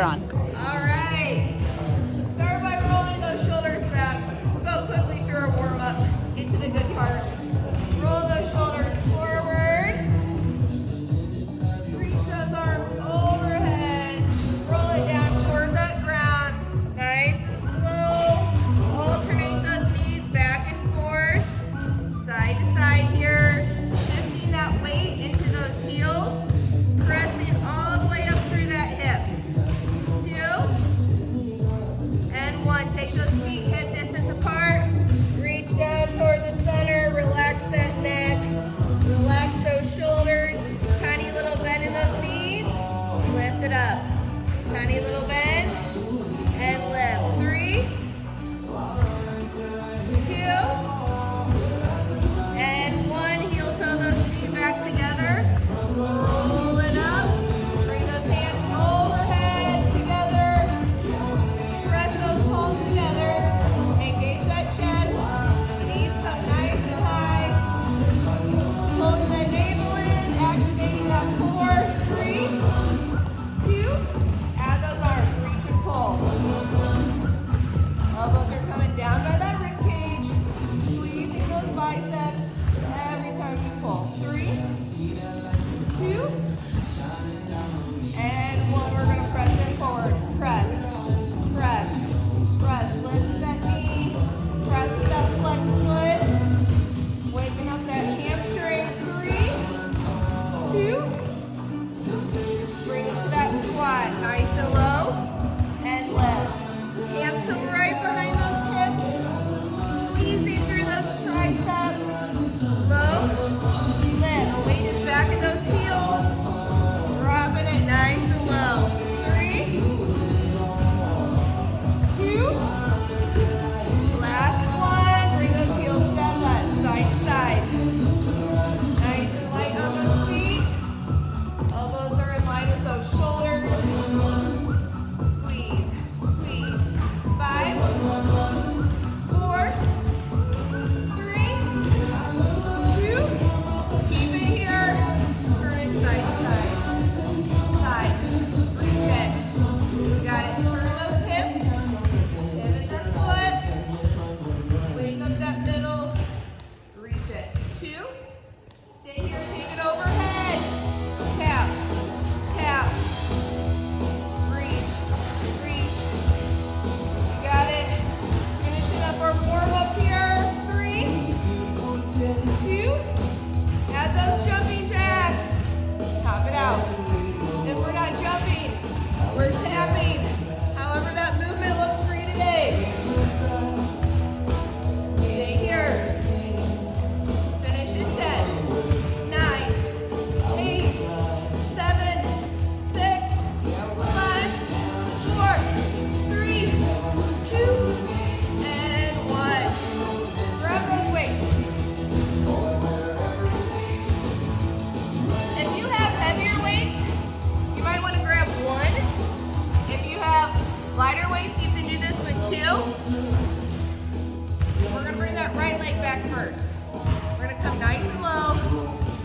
on. All right. Let's start by rolling those shoulders back. We'll go quickly through our warm-up. Get to the good part. Roll those shoulders forward. Reach those arms overhead. Roll it down toward that ground. Nice and slow. Alternate those knees back and forth. Side to side here. Shifting that weight into those heels. Pressing all the way up through that hip. 2 and 1. Take those feet hip distance apart. Reach down toward the center. Relax that neck. Relax those shoulders. Tiny little bend in those knees. Lift it up. Tiny little bend and lift. 3, 2 and 1. Heel toe those feet back together. Roll it up. Bring those hands overhead together. Press those palms together. Engage that chest. Knees come nice and high. Pulling that navel in. Activating that core. 3, 2. Add those arms. Reach and pull. Elbows are coming down by that rib cage. Squeezing those biceps every time you pull. 3, 2, and 1. We're going to press it forward. Press, press, press. Lift that knee. Press with that flex foot. Waking up that hamstring. 3, 2. Bring it to that squat. Nice and low. And lift. Hands come right behind those hips. Squeezing through those triceps. Low. Lift. Weight is back in those heels. Dropping it nice and low. 3, 2. Last one. Bring those heels to that butt. Side to side. Nice and light on those feet. Elbows are in line with those shoulders. Squeeze, squeeze. 5, 4, 3, 2. Keep it here. Turn it side to side. Side. Reach it. You got it. Turn those hips. Pivot that foot. Wake up that middle. Reach it. 2. Stay here. Take it overhead. Tap. Tap. Reach. Reach. You got it. Finishing up our warm-up here. 3, 2. Add those jumping jacks. Pop it out. If we're not jumping, we're tapping. However that movement looks for you today. Stay here. Finish in 10, 9, 8, 7, 6, 5, 4, 3, 2, and 1. Grab those weights. If you have heavier weights, you might want to grab 1. If you have lighter weights, you can do this with 2. We're going to bring that right leg back first. We're going to come nice and low,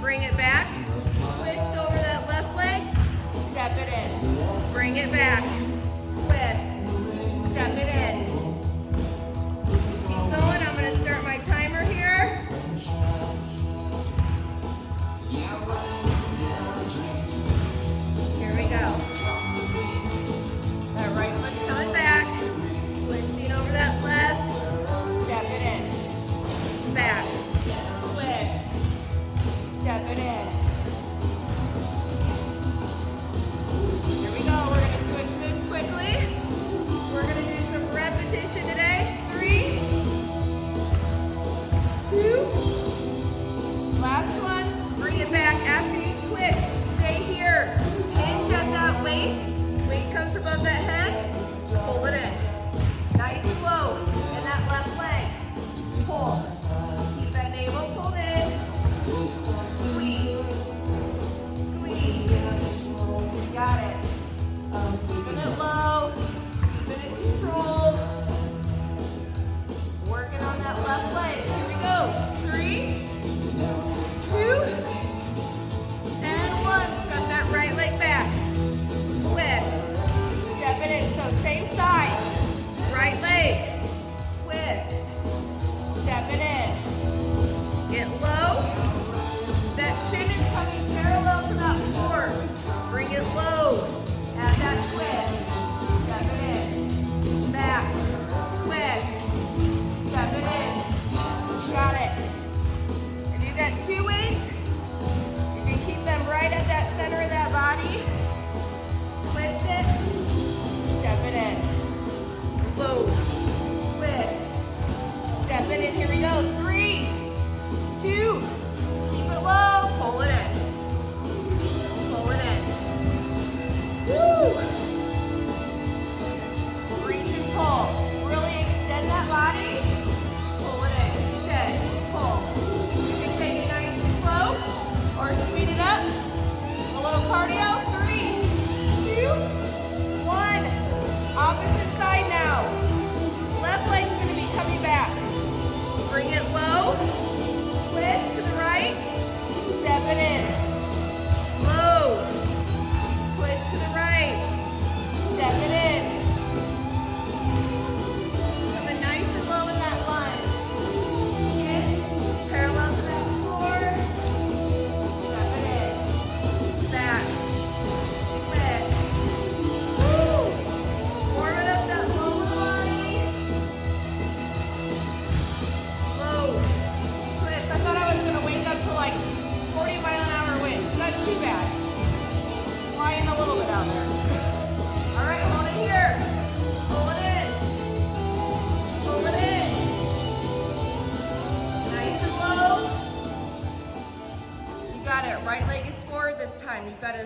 bring it back, twist over that left leg, step it in, bring it back, twist, step it in. Keep going. I'm going to start my timer here. Here we go. That right foot's coming back. Twisting over that left. Step it in. Back. Twist. Step it in. Here we go. We're going to switch moves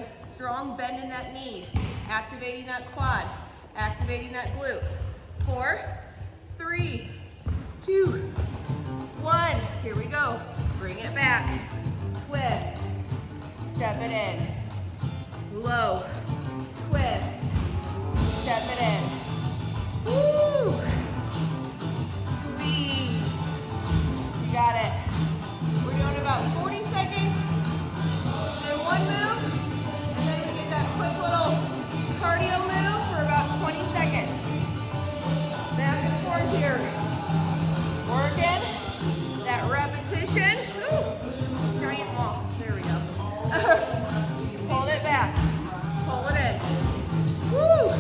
a strong bend in that knee, activating that quad, activating that glute. 4, 3, 2, 1. Here we go. Bring it back. Twist. Step it in. Low. Twist. Step it in. Woo! Squeeze. You got it. We're doing about 40 seconds. Then one move. And then we get that quick little cardio move for about 20 seconds. Back and forth here. Working that repetition. Ooh, giant moth. There we go. Hold it back. Pull it in. Woo!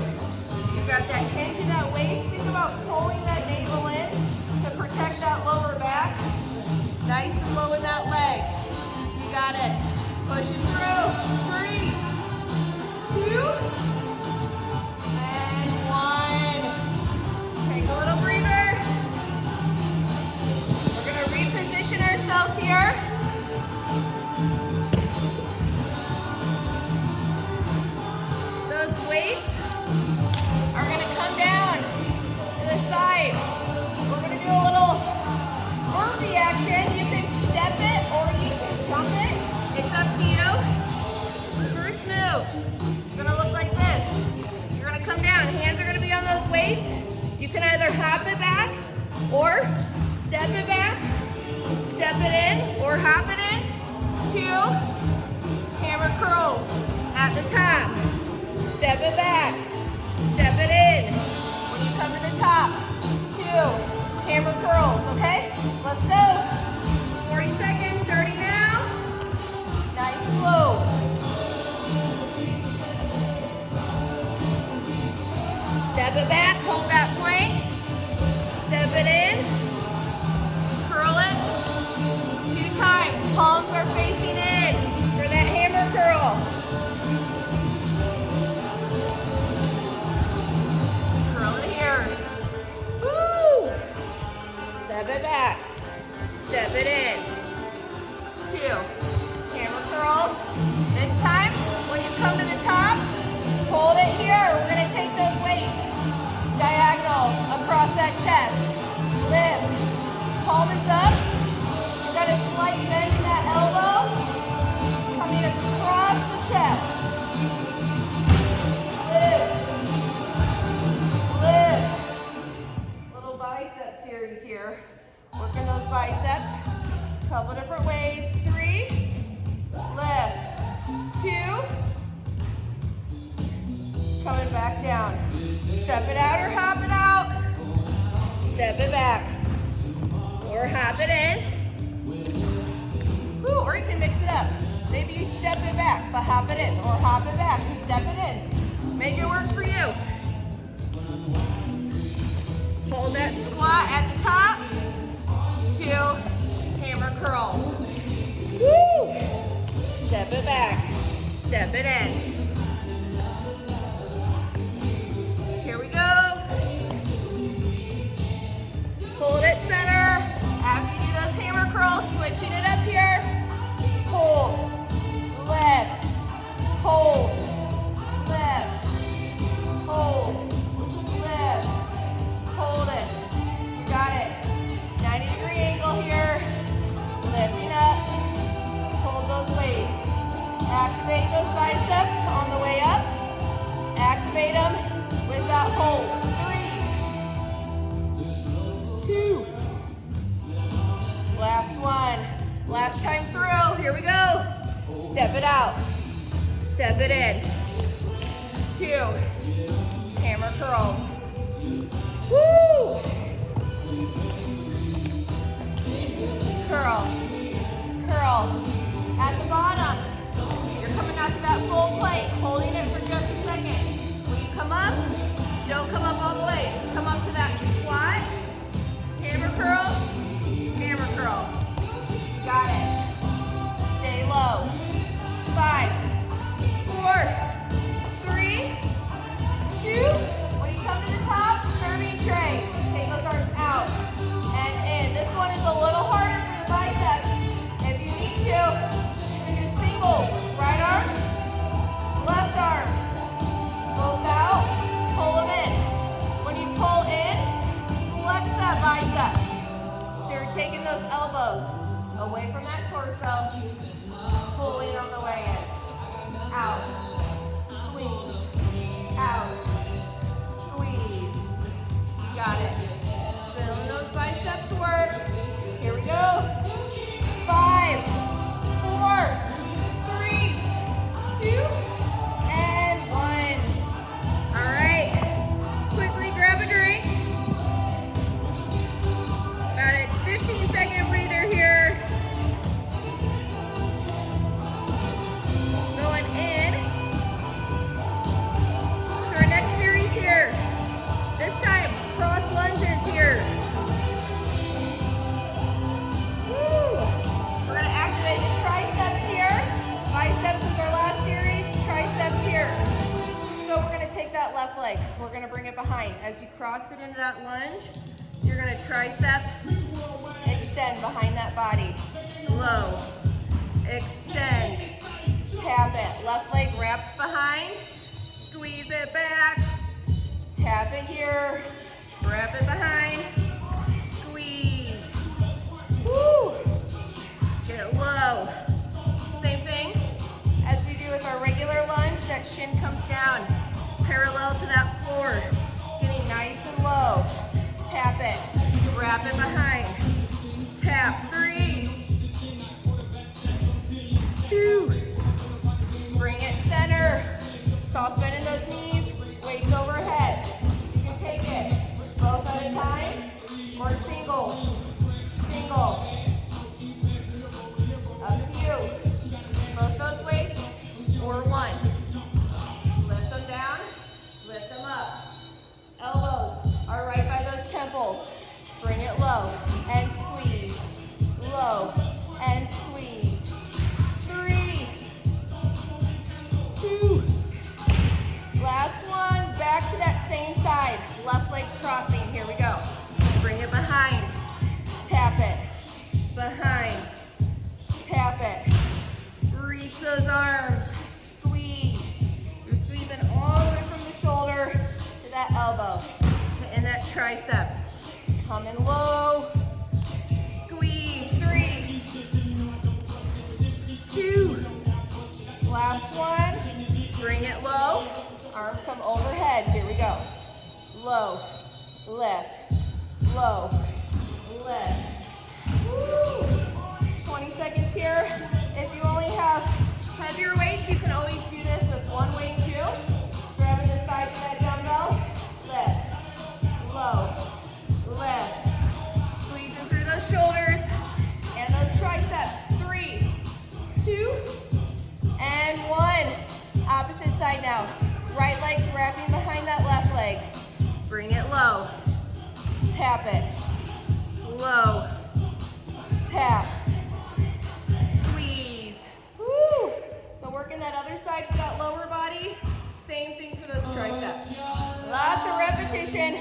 You got that hinge in that waist. Think about pulling that navel in to protect that lower back. Nice and low in that leg. You got it. Push it through. 3, 2, and 1. Take a little breather. We're going to reposition ourselves here. Those weights are going to come down to the side. We're going to do a little burpee action. You can step it or you can jump it. It's up to you. First move, it's going to look like this. You're going to come down. Hands are going to be on those weights. You can either hop it back or step it back, step it in, or hop it in. 2 hammer curls at the top. Step it back, step it in. When you come to the top, 2 hammer curls, okay? Let's go. 40 seconds, starting now. Nice and low. Step it back, hold that plank. Step it in. Curl it 2 times. Palms are facing in for that hammer curl. Curl it here. Woo! Step it back. Step it in. 2 hammer curls. This time, when you come to the top, hold it here. We're going to take those weights diagonal across that chest. Lift. Palm is up. You got a slight bend in that elbow. Coming across the chest. Lift. Lift. Little bicep series here. Working those biceps. Couple different ways. 3. Lift. 2. Coming back down. Step it out or hop it out. Step it back. Or hop it in. Ooh, or you can mix it up. Maybe you step it back, but hop it in. Or hop it back and step it in. Make it work for you. Hold that squat at the top. 2 hammer curls. Woo! Step it back. Step it in. Here we go. Hold it center. After you do those hammer curls, switching it up here. Hold. Lift. Hold. Lift. Hold. Lift. Hold it. You got it. 90-degree angle here. Lifting up. Hold those weights. Activate those biceps on the way up. Activate them with that hold. 3, 2. Last one. Last time through. Here we go. Step it out. Step it in. 2 hammer curls. Woo! Curl. Curl. At the bottom, you're coming out to that full plank, holding it for just a second. When you come up, don't come up all the way. Just come up to that squat. Hammer curl. Hammer curl. Got it. Stay low. 5, 4, 3, 2. When you come to the top, serving tray. Take those arms out and in. This one is a little harder for the biceps. If you need to, you can do singles. Right arm, Away from that torso. Pulling on the way in. Out. Squeeze. Out. Squeeze. Got it. Feeling those biceps work. Here we go. 5, 4, 3, 2, and 1. All right. Quickly grab a drink. About a 15-second breather here. Going in to our next series here. This time, cross lunges here. Woo! We're going to activate the triceps here. Biceps is our last series. Triceps here. So we're going to take that left leg. We're going to bring it behind. As you cross it into that lunge, you're going to tricep, extend behind that body. Low, extend, tap it. Left leg wraps behind, squeeze it back, tap it here, wrap it behind, squeeze. Woo! Get low. Same thing as we do with our regular lunge, that shin comes down, parallel to that floor, getting nice and low. Tap it, wrap it behind, tap, 3, 2, bring it center, soft bend in those knees, weights overhead. You can take it both at a time or single, single, up to you. Both those weights or one. Lift them down, lift them up. Elbows are right by those temples. Bring it low and squeeze. Low and squeeze. 3, 2. Last one. Back to that same side. Left leg's crossing. Here we go. Bring it behind. Tap it. Behind. Tap it. Reach those arms. Squeeze. You're squeezing all the way from the shoulder to that elbow. And that tricep. Coming low. Squeeze. 3, 2. Last one. Bring it low. Arms come overhead. Here we go. Low. Lift. Low. Lift. Woo. 20 seconds here. If you only have heavier weights, you can always do this with one weight too. Grabbing the sides of that dumbbell. Lift. Low. Lift. Squeezing through those shoulders and those triceps. 3, 2, and 1. Opposite side now. Right leg's wrapping behind that left leg. Bring it low. Tap it. Low. Tap. Squeeze. Woo! So working that other side for that lower body. Same thing for those triceps. Lots of repetition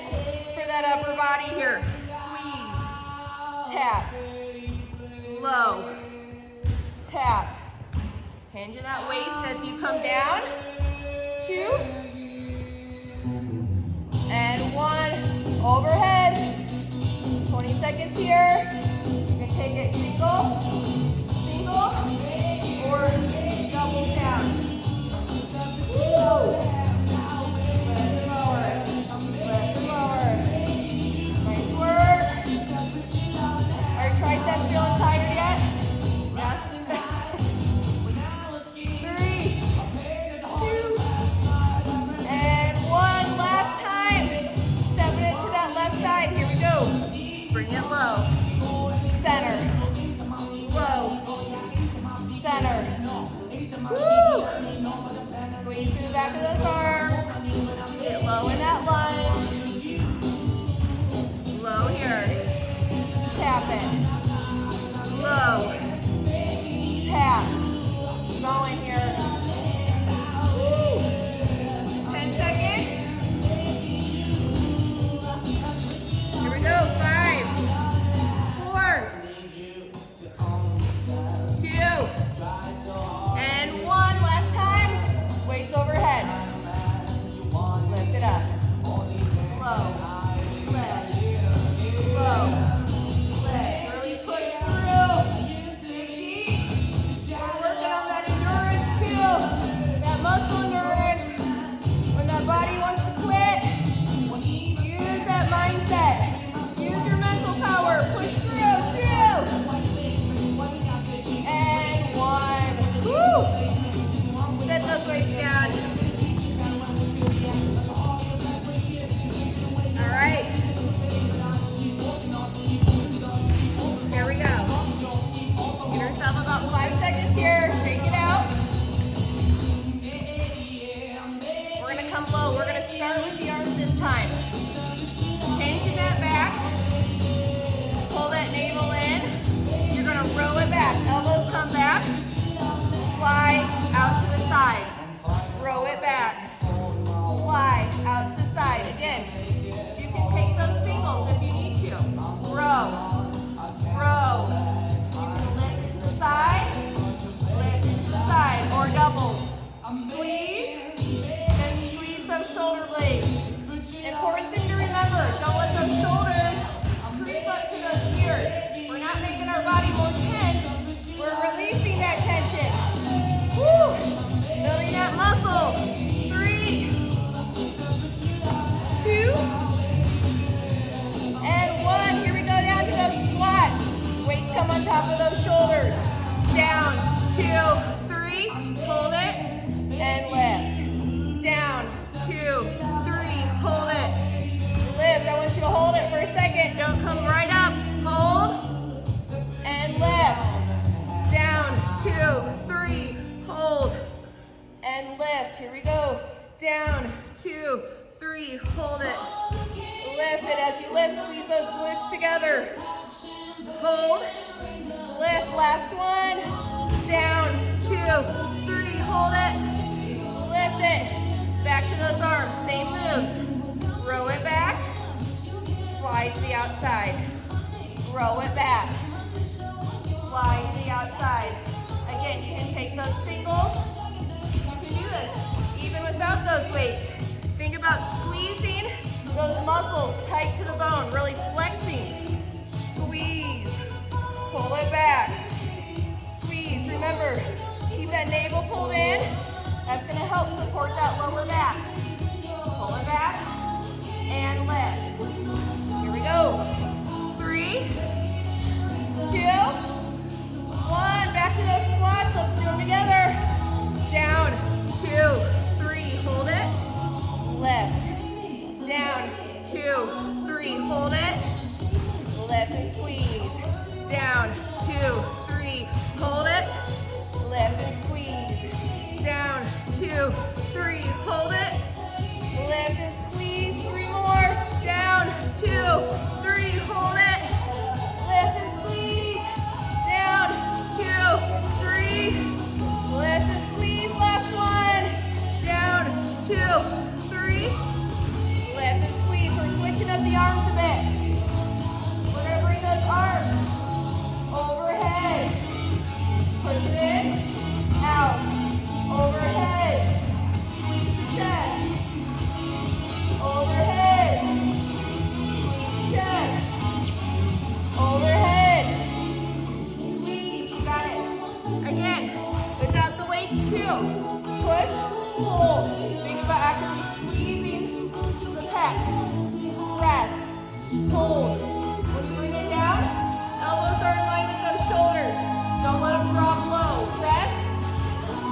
for that upper body here. Squeeze. Tap. Low. Tap. Hinge in that waist as you come down. 2. And 1. Overhead. 20 seconds here. You can take it single, single, or doubles down. Woo! Lift and lower. Lift and lower. Nice work. Are your triceps feeling tired yet? Yes. 3, 2, and 1. Last time. Stepping it to that left side. Here we go. Bring it low. Center. Low. Center. Woo! Squeeze through the back of those arms. Get low in that lunge. Low here. Tap it. Low. Tap. Keep going here. Woo! 10 seconds. Here we go. 5, 4, 2, and 1. Last time. Weights overhead. Lift it up. time. Tension that back. Pull that navel in. You're gonna row it back. Elbows come back. Fly out to the side. Row it back. Fly out to the side. Again, you can take those singles if you need to. Row. Row. You can lift it to the side. Lift it to the side. Or doubles. Squeeze. Then squeeze those shoulder blades. Important thing to remember, don't let those shoulders creep up to those ears. We're not making our body more tense. We're releasing that tension. Woo! Building that muscle. 3, 2, and 1. Here we go down to those squats. Weights come on top of those shoulders. Down, 2, 3. Hold it and lift. Down, 2, 3. Hold it. Lift. I want you to hold it for a second. Don't come right up. Hold and lift. Down, 2, 3. Hold and lift. Here we go. Down, 2, 3. Hold it. Lift it. As you lift, squeeze those glutes together. Hold. Lift. Last one. Down, 2, 3. Hold it. Lift it. Back to those arms. Same moves. Row it back. Fly to the outside. Row it back. Fly to the outside. Again, you can take those singles. You can do this even without those weights. Think about squeezing those muscles tight to the bone, really flexing. Squeeze. Pull it back. Squeeze. Remember, keep that navel pulled in. That's going to help support that lower back. Pull it back and lift. Here we go. 3, 2, 1. Back to those squats. Let's do them together. Down, 2, 3. Hold it. Lift. Down, 2, 3. Hold it. Lift and squeeze. Down, 2, 3. Hold it. Lift and squeeze. Down, 2, 3. Hold it. Lift and squeeze. 3 more. Down, 2, 3. Hold it. Lift and squeeze. Down, 2, 3. Lift and squeeze. Last one. Down, 2, 3. Lift and squeeze. We're switching up the arms a bit. We're going to bring those arms overhead. Push it in. Out. Overhead. Squeeze the chest. Overhead. Squeeze the chest. Overhead. Squeeze. You got it. Again, without the weights too. Push, pull. Think about actively squeezing the pecs. Press. Hold. When you bring it down, elbows are in line with those shoulders. Don't let them drop low. Press.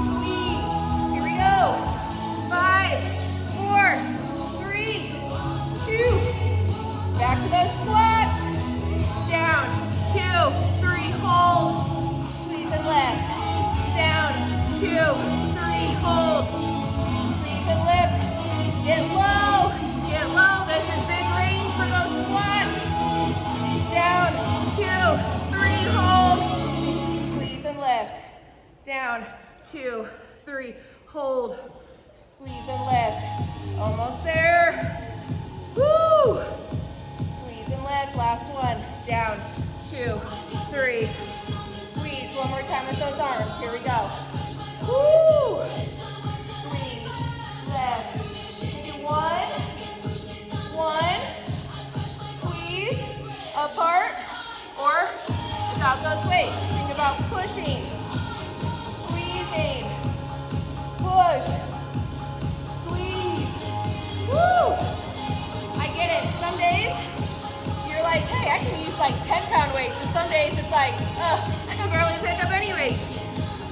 Squeeze. Here we go. 5, 4, 3, 2. Back to those squats. Down. 2, 3. Hold. Squeeze and lift. Down. 2, 3. Hold. Squeeze and lift. Get low. Get low. This is big range for those squats. Down. 2, 3. Hold. Squeeze and lift. Down. 2, 3. Hold. Squeeze and lift. Almost there. Woo! Squeeze and lift. Last one. Down. 2, 3. Squeeze. One more time with those arms. Here we go. Woo! Squeeze. Lift. Do 1. 1. Squeeze. Apart. Or without those weights. Think about pushing. Squeezing. Push. Squeeze. Woo! I get it. Some days you're like, hey, I can use like 10-pound weights. And some days it's like, I can barely pick up any weights.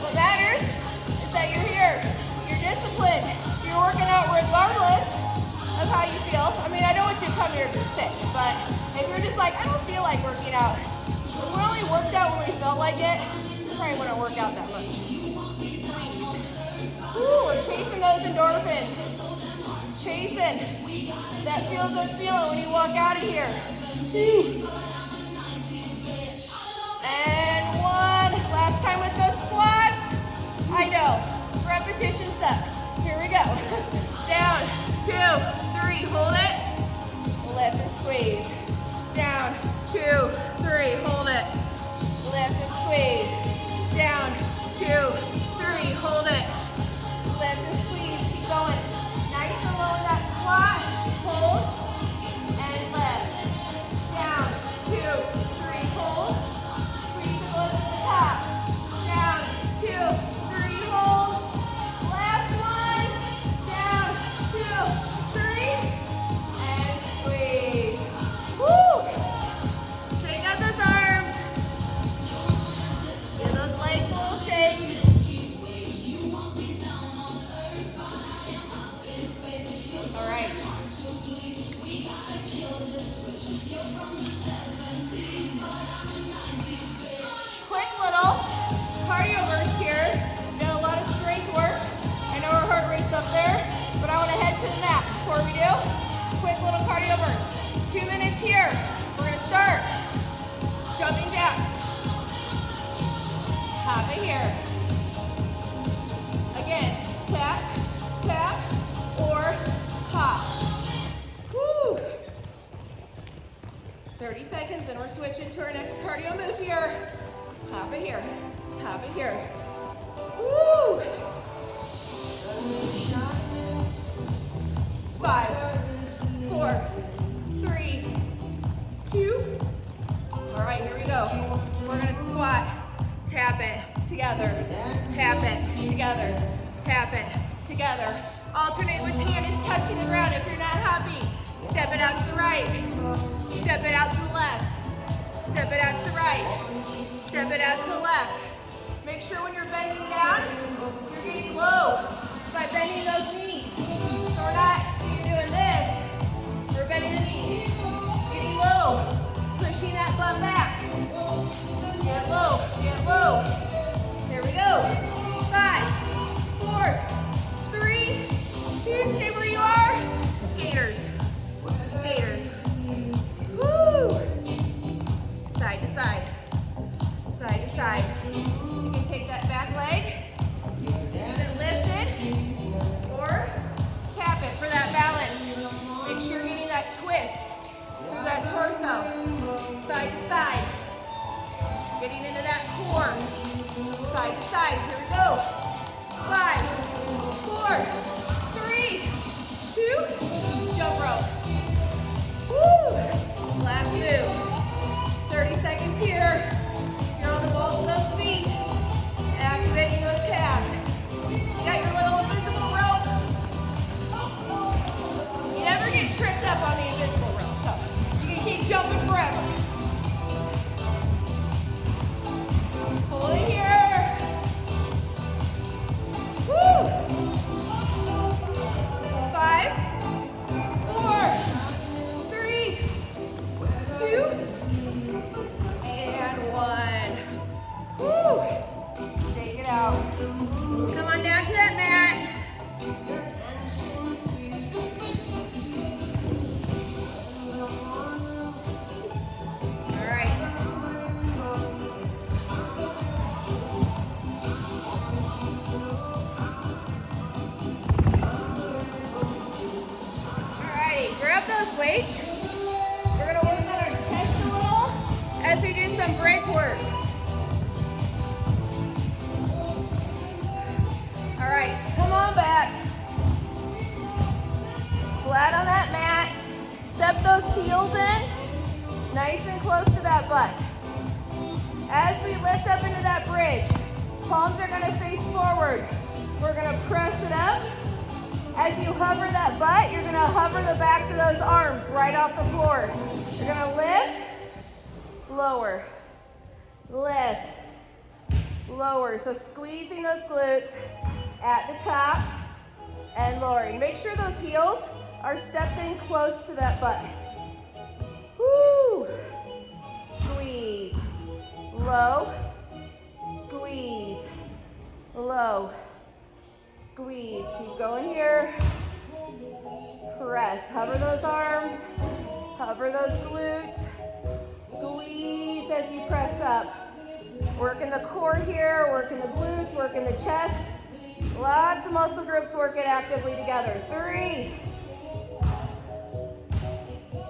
What matters is that you're here. You're disciplined. You're working out regardless of how you feel. I mean, I don't want you to come here if you're sick. But if you're just like, I don't feel like working out. If we only worked out when we felt like it, we probably wouldn't work out that much. Squeeze. Woo, we're chasing those endorphins. Chasing that feel-good feeling when you walk out of here. 2. And 1. Last time with those squats. I know, repetition sucks. Here we go. Down, 2, 3, hold it. Lift and squeeze. Down, 2, 3, hold it. Lift and squeeze. Down, 2, 3, hold it. Lift and squeeze, keep going. Nice and low in that squat. Hold and lift. Down, 2, 3, hold. Squeeze and lift to the top. Down, 2, 3, hold. Last one. Down, 2, 3, and squeeze. Woo! Shake out those arms. Give those legs a little shake. All right. Quick little cardio burst here. Done a lot of strength work. I know our heart rate's up there, but I want to head to the mat before we do. Quick little cardio burst. 2 minutes here. We're going to start. Jumping jacks. Hop it here. Again, tap, tap, or hops. Woo! 30 seconds and we're switching to our next cardio move here. Hop it here, hop it here. Woo! 5, 4, 3, 2. All right, here we go. We're gonna squat, tap it together, tap it together, tap it together. Alternate which hand is touching the ground. If you're not happy, step it out to the right, step it out to the left, step it out to the right, step it out to the left. Make sure when you're bending down, you're getting low by bending those knees. So we're not doing this, we're bending the knees, getting low, pushing that butt back. Get low, get low. Here we go. 5, 4, 3, 2, stay where you are. Skaters, skaters. Woo! Side to side, side to side. You can take that back leg, keep it lifted, or tap it for that balance. Make sure you're getting that twist through that torso, side to side. Getting into that core, side to side. Here we go. 5, 4, 3, 2, jump rope. Woo! Last move. 30 seconds here. You're on the balls of those feet, activating those calves. You got your little invisible rope. You never get tripped up on the invisible rope, so you can keep jumping forever. Hold it here. Woo! 5, 4, 3, 2, and 1. Woo! Shake it out. Come on down to that mat. All right. Grab those weights. We're going to work on our chest a little as we do some bridge work. All right, come on back. Flat on that mat. Step those heels in, nice and close to that butt. As we lift up into that bridge, palms are going to face forward. We're going to press it up. As you hover that butt, you're gonna hover the backs of those arms right off the floor. You're gonna lift, lower, lift, lower. So squeezing those glutes at the top and lowering. Make sure those heels are stepped in close to that butt. Woo! Squeeze, low, squeeze, low. Squeeze, keep going here. press. Hover those arms, hover those glutes. Squeeze as you press up. Working the core here, working the glutes, working the chest. Lots of muscle groups working actively together. 3,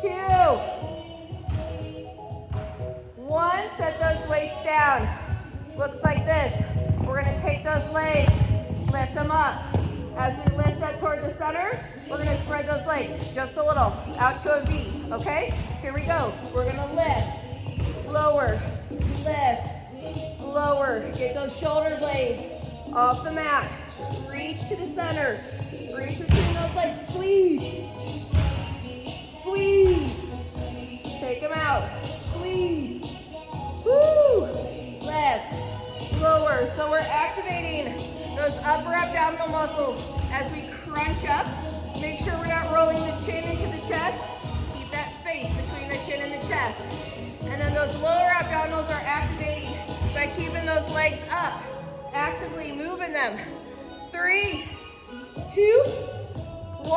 2, 1. Set those weights down. Looks like this. We're going to take those legs, lift them up. As we lift up toward the center, we're going to spread those legs just a little, out to a V, okay? Here we go. We're going to lift, lower, lift, lower. Get those shoulder blades off the mat. Reach to the center. Reach between those legs. Squeeze. Squeeze. Take them out. Squeeze. Woo. Lift. Lower. So we're activating those upper abdominal muscles as we crunch up. Make sure we're not rolling the chin into the chest. Keep that space between the chin and the chest. And then those lower abdominals are activating by keeping those legs up. Actively moving them. 3, 2, 1.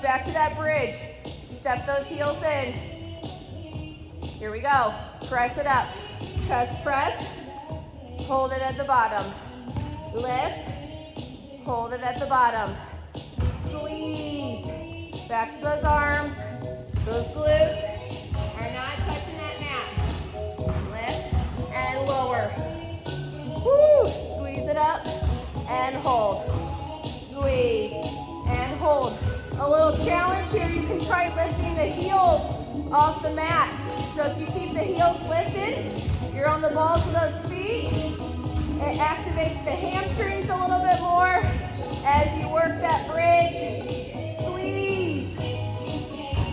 Back to that bridge. Step those heels in. Here we go. Press it up. Chest press. Hold it at the bottom. Lift. Hold it at the bottom. Squeeze. Back to those arms. Those glutes are not touching that mat. Lift and lower. Woo. Squeeze it up and hold. Squeeze and hold. A little challenge here. You can try lifting the heels off the mat. So if you keep the heels lifted, you're on the balls of those feet. It activates the hamstrings a little bit more as you work that bridge. Squeeze.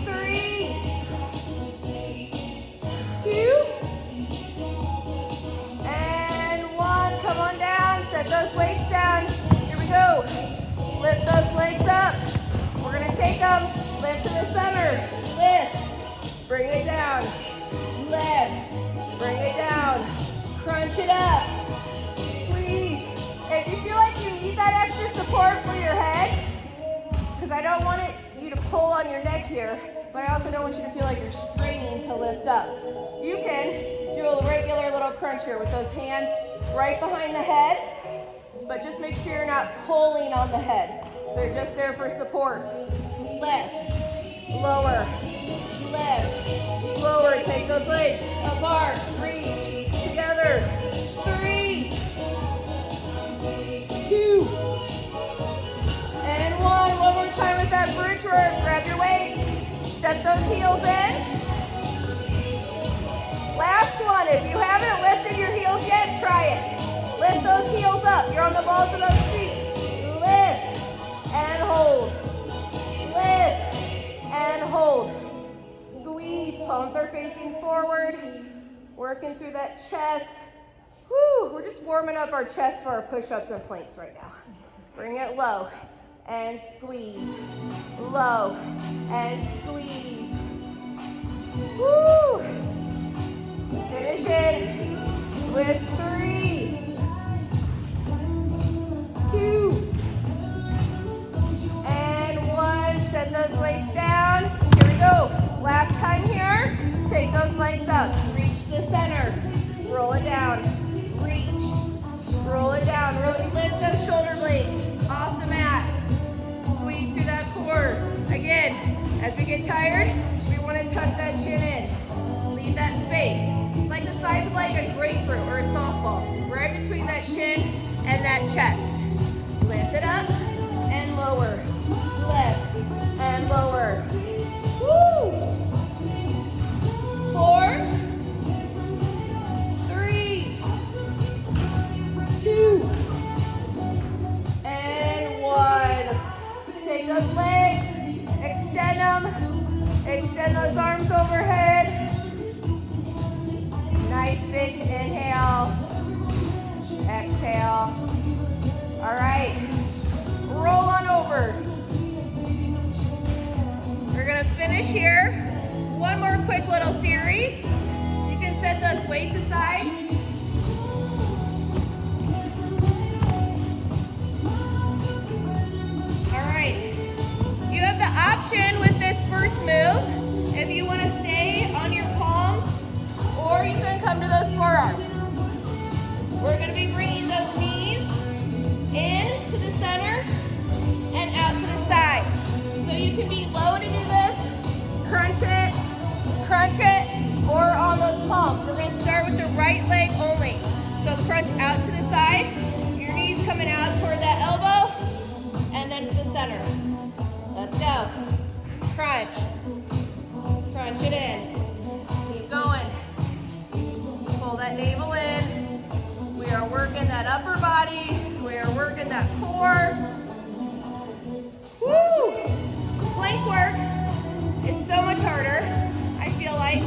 3, 2, and 1. Come on down. Set those weights down. Here we go. Lift those legs up. We're going to take them. Lift to the center. Lift. Bring it down. Lift. Bring it down. Crunch it up. Squeeze. If you feel like you need that extra support for your head, because I don't want you to pull on your neck here, but I also don't want you to feel like you're straining to lift up. You can do a regular little crunch here with those hands right behind the head, but just make sure you're not pulling on the head. They're just there for support. Lift, lower, lift, lower. Take those legs apart, reach, together. 3, 2, and 1. One more time with that bridge work. Grab your weights, step those heels in. Last one. If you haven't lifted your heels yet, try it. Lift those heels up. You're on the balls of those feet. Lift and hold. Lift and hold. Squeeze. Palms are facing forward. Working through that chest. Whew, we're just warming up our chest for our push-ups and planks right now. Bring it low and squeeze. Low and squeeze. Woo! Finish it with 3, 2, and 1. Set those weights down. Here we go. Last time here. Take those legs up. Reach the center. Roll it down. Reach. Roll it down. Really lift those shoulder blades off the mat. Squeeze through that core. Again, as we get tired, we want to tuck that chin in. Leave that space. It's like the size of like a grapefruit or a softball. Right between that chin and that chest. Lift it up and lower. Lift and lower. Woo! 4, 3, 2, and 1. Take those legs, extend them, extend those arms overhead. Nice big inhale, exhale. All right, roll on over. We're gonna finish here. One more quick little series. You can set those weights aside. All right. You have the option first move, if you want to stay on your palms, or you can come to those forearms. We're going to be bringing those knees in to the center and out to the side. So you can be low to do this, crunch it, or on those palms. We're going to start with the right leg only. So crunch out to the side, your knees coming out toward that elbow, and then to the center. Let's go. Crunch. Crunch it in. Keep going. Pull that navel in. We are working that upper body. We are working that core. Woo! Plank work is so much harder. I feel like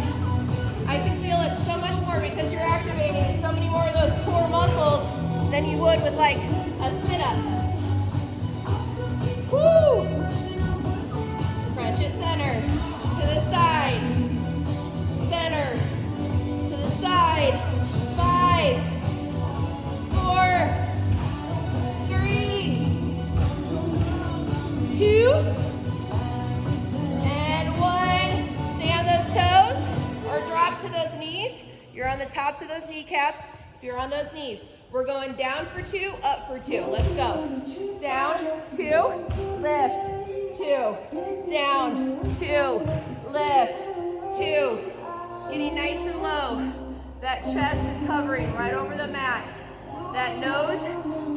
I can feel it so much more because you're activating so many more of those core muscles than you would with like a sit-up. Woo! Crunch it center, to the side, center, to the side. 5, 4, 3, 2, and 1. Stay on those toes or drop to those knees. You're on the tops of those kneecaps. If you're on those knees, we're going down for 2, up for 2. Let's go. Down, 2, lift, 2, down, 2, lift, 2. Getting nice and low. That chest is hovering right over the mat. That nose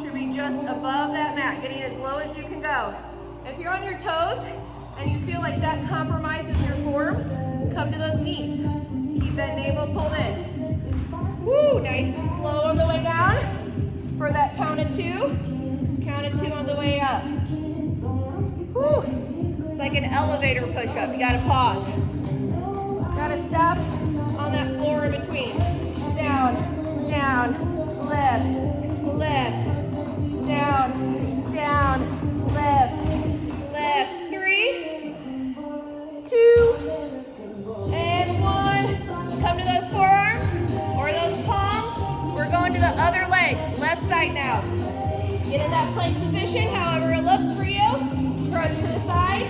should be just above that mat, getting as low as you can go. If you're on your toes and you feel like that compromises your form, come to those knees. Keep that navel pulled in. Woo, nice and slow on the way down. For that count of 2. Count of 2 on the way up. Woo. It's like an elevator push-up. You gotta pause. Gotta stop on that floor in between. Down, down, lift, lift, down, down, lift, 3, 2, and 1. Come to those forearms or those palms. We're going to the other leg, left side now. Get in that plank position, however it looks for you. Crunch to the side,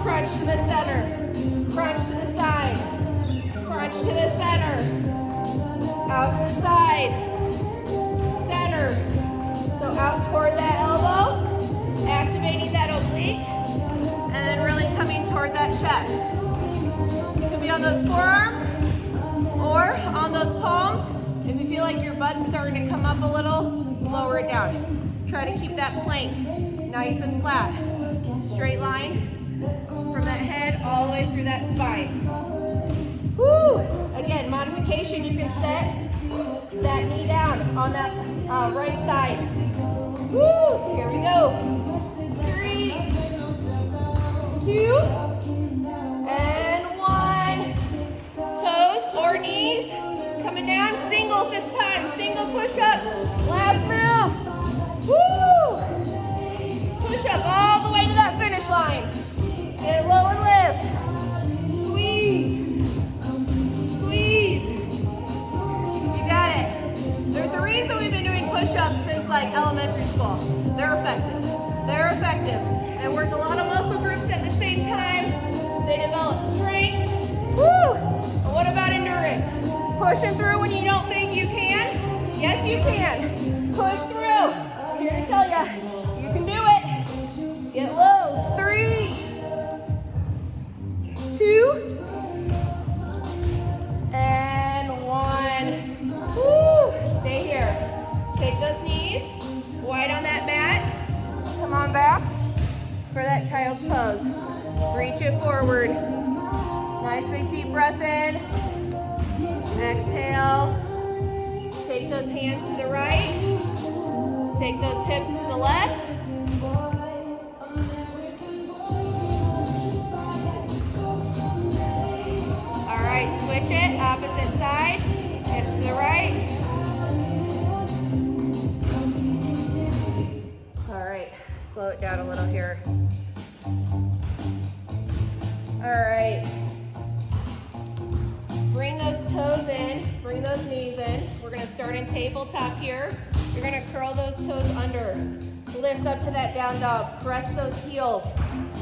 crunch to the center, crunch to the side, crunch to the center, out to the side, center. So out toward that elbow, activating that oblique, and then really coming toward that chest. You can be on those forearms or on those palms. If you feel like your butt's starting to come up a little, lower it down. Try to keep that plank nice and flat. Straight line from that head all the way through that spine. Woo! Again, modification, you can set that knee down on that right side. Woo! Here we go. 3, 2, and 1. Toes or knees coming down. Singles this time. Single push-ups. Last move. Woo! Push up all the way to that finish line. Get low and lift. Squeeze. Squeeze. You got it. There's a reason we've been doing push-ups since like elementary school. They're effective. They're effective. They work a lot of muscle groups at the same time. They develop strength. Woo! But what about endurance? Pushing through when you don't think you can? Yes, you can. Push through. I'm here to tell you, you can do it. Get low. 3, 2, and 1. Woo! Stay here. Take those knees, wide on that mat. Come on back for that child's pose. Reach it forward. Nice big deep breath in. Exhale. Take those hands to the right. Take those hips to the left. All right, switch it, opposite side. Hips to the right. All right, slow it down a little here. All right. Bring those toes in, bring those knees in. We're gonna start in tabletop here. You're gonna curl those toes under. Lift up to that down dog. Press those heels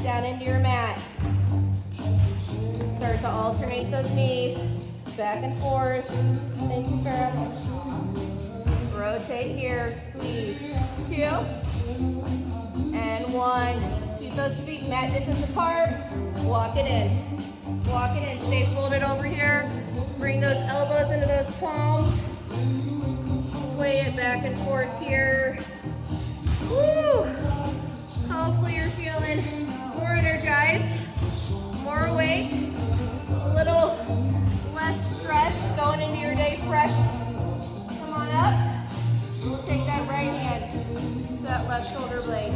down into your mat. Start to alternate those knees, back and forth. Thank you, Farrah. Rotate here, squeeze. 2, and 1. Keep those feet mat distance apart. Walk it in. Walk it in. Stay folded over here. Bring those elbows into those palms. Sway it back and forth here. Woo! Hopefully you're feeling more energized, more awake, a little less stress going into your day fresh. Come on up. Take that right hand to that left shoulder blade.